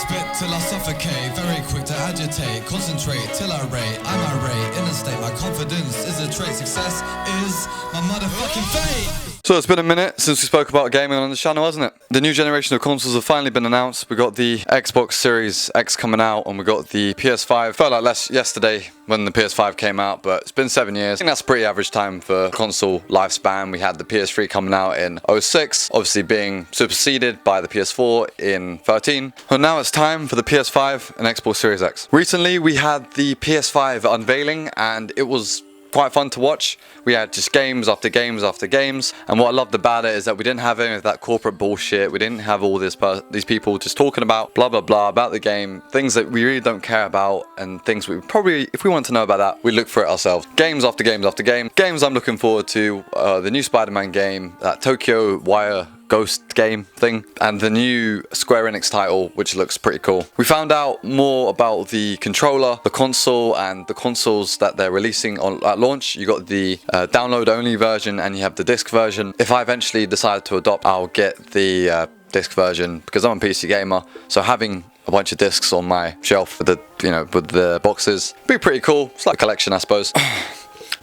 Spit till I suffocate, very quick to agitate, concentrate till I rate, I'm irate, in a state, my confidence is a trait, success is my motherfucking fate. So it's been a minute since we spoke about gaming on the channel, hasn't it? The new generation of consoles have finally been announced. We got the Xbox Series X coming out, and we got the PS5. Felt like yesterday when the PS5 came out, but it's been 7 years. I think that's a pretty average time for console lifespan. We had the PS3 coming out in 06, obviously being superseded by the PS4 in 13. And now it's time for the PS5 and Xbox Series X. Recently we had the PS5 unveiling, and it was quite fun to watch. We had just games after games after games, and what I loved about it is that we didn't have any of that corporate bullshit. We didn't have all these people just talking about blah blah blah about the game, things that we really don't care about, and things we probably, if we want to know about that, we look for it ourselves. Games after games after game. Games I'm looking forward to, the new Spider-Man game, that Tokyo Wire Ghost game thing, and the new Square Enix title, which looks pretty cool. We found out more about the controller, the console, and the consoles that they're releasing at launch. You got the download only version, and you have the disc version. If I eventually decide to adopt, I'll get the disc version because I'm a PC gamer, so having a bunch of discs on my shelf with the boxes be pretty cool. It's like a collection, I suppose.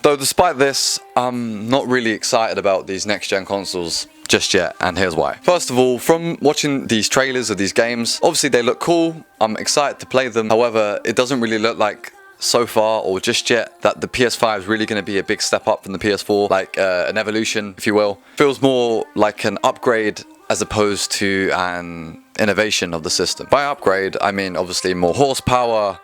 Though despite this, I'm not really excited about these next gen consoles just yet, and here's why. First of all, from watching these trailers of these games, obviously they look cool. I'm excited to play them. However, it doesn't really look like so far or just yet that the PS5 is really going to be a big step up from the PS4, like an evolution, if you will. Feels more like an upgrade as opposed to an innovation of the system. By upgrade, I mean obviously more horsepower,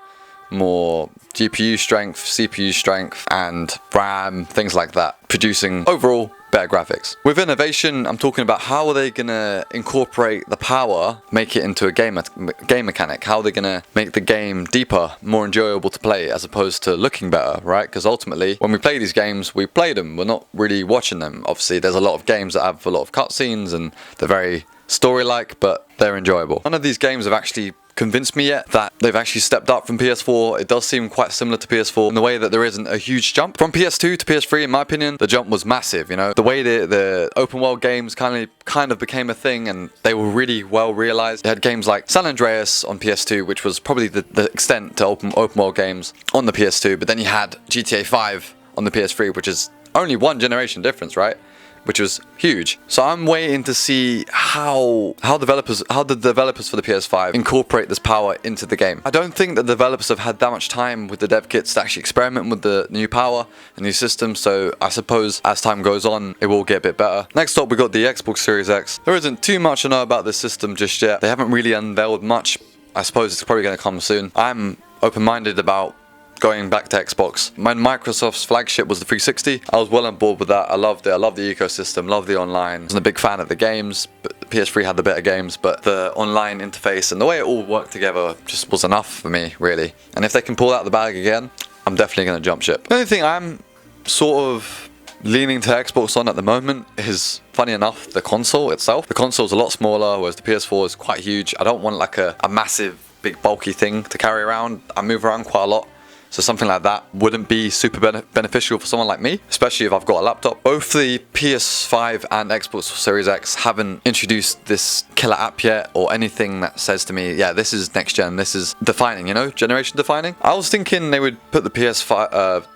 more GPU strength, CPU strength, and RAM, things like that, producing overall better graphics. With innovation, I'm talking about how are they gonna incorporate the power, make it into a game mechanic. How are they gonna make the game deeper, more enjoyable to play, as opposed to looking better, right? Because ultimately, when we play these games, we play them. We're not really watching them. Obviously, there's a lot of games that have a lot of cutscenes, and they're very story-like, but they're enjoyable. None of these games have actually convinced me yet that they've actually stepped up from PS4. It does seem quite similar to PS4 in the way that there isn't a huge jump. From PS2 to PS3, in my opinion, the jump was massive, you know. The way the open world games kind of became a thing, and they were really well realized. They had games like San Andreas on PS2, which was probably the extent to open world games on the PS2, but then you had GTA 5 on the PS3, which is only one generation difference, right? Which was huge. So I'm waiting to see how the developers for the PS5 incorporate this power into the game. I don't think that the developers have had that much time with the dev kits to actually experiment with the new power and new system, so I suppose as time goes on, it will get a bit better. Next up, we got the Xbox Series X. There isn't too much to know about this system just yet. They haven't really unveiled much. I suppose it's probably going to come soon. I'm open-minded about going back to Xbox. Microsoft's flagship was the 360. I was well on board with that. I loved it. I loved the ecosystem, loved the online. I wasn't a big fan of the games, but the PS3 had the better games, but the online interface and the way it all worked together just was enough for me, really. And if they can pull out the bag again, I'm definitely going to jump ship. The only thing I'm sort of leaning to Xbox on at the moment is, funny enough, the console itself. The console's a lot smaller, whereas the PS4 is quite huge. I don't want like a massive, big, bulky thing to carry around. I move around quite a lot. So something like that wouldn't be super beneficial for someone like me, especially if I've got a laptop. Both the PS5 and Xbox Series X haven't introduced this killer app yet, or anything that says to me, yeah, this is next gen, this is defining, you know, generation defining. I was thinking they would put the PS5,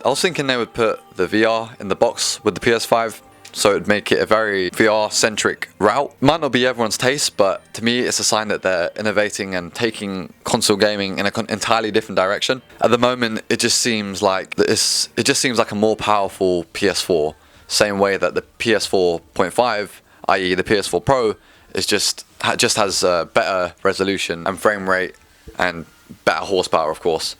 I was thinking they would put the VR in the box with the PS5, so it'd make it a very VR-centric route. Might not be everyone's taste, but to me it's a sign that they're innovating and taking console gaming in an entirely different direction. At the moment, it just seems like a more powerful PS4, same way that the PS4.5, i.e. the PS4 Pro, is just has better resolution and frame rate and better horsepower, of course.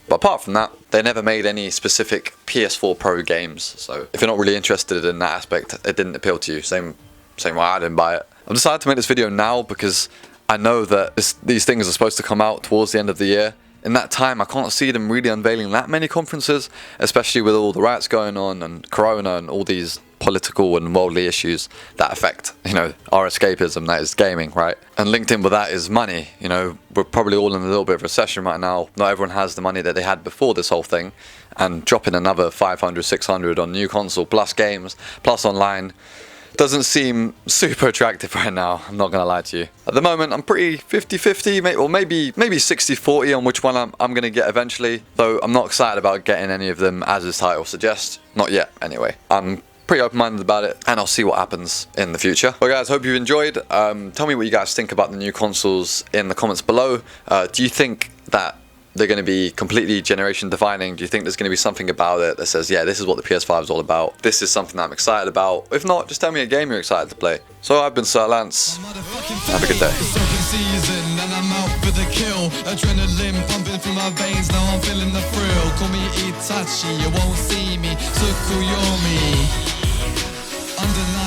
But apart from that, they never made any specific PS4 Pro games, so if you're not really interested in that aspect, it didn't appeal to you. Same way I didn't buy it. I've decided to make this video now because I know that these things are supposed to come out towards the end of the year. In that time, I can't see them really unveiling that many conferences, especially with all the riots going on and Corona and all these political and worldly issues that affect, you know, our escapism, that is gaming, right? And linked in with that is money. You know, we're probably all in a little bit of recession right now. Not everyone has the money that they had before this whole thing, and dropping another 500, 600 on new console, plus games, plus online, doesn't seem super attractive right now. I'm not gonna lie to you. At the moment, I'm pretty 50-50, or maybe 60-40 on which one I'm gonna get eventually. Though I'm not excited about getting any of them, as this title suggests. Not yet, anyway. I'm pretty open-minded about it, and I'll see what happens in the future. But guys, hope you enjoyed. Tell me what you guys think about the new consoles in the comments below. Do you think that they're going to be completely generation defining? Do you think there's going to be something about it that says, yeah, this is what the PS5 is all about, this is something that I'm excited about? If not, just tell me a game you're excited to play. So I've been SirLantz. Have a good day. Adrenaline pumping through my veins, now I'm feeling the thrill. Call me Itachi, you won't see me. Tsukuyomi. Undeniable.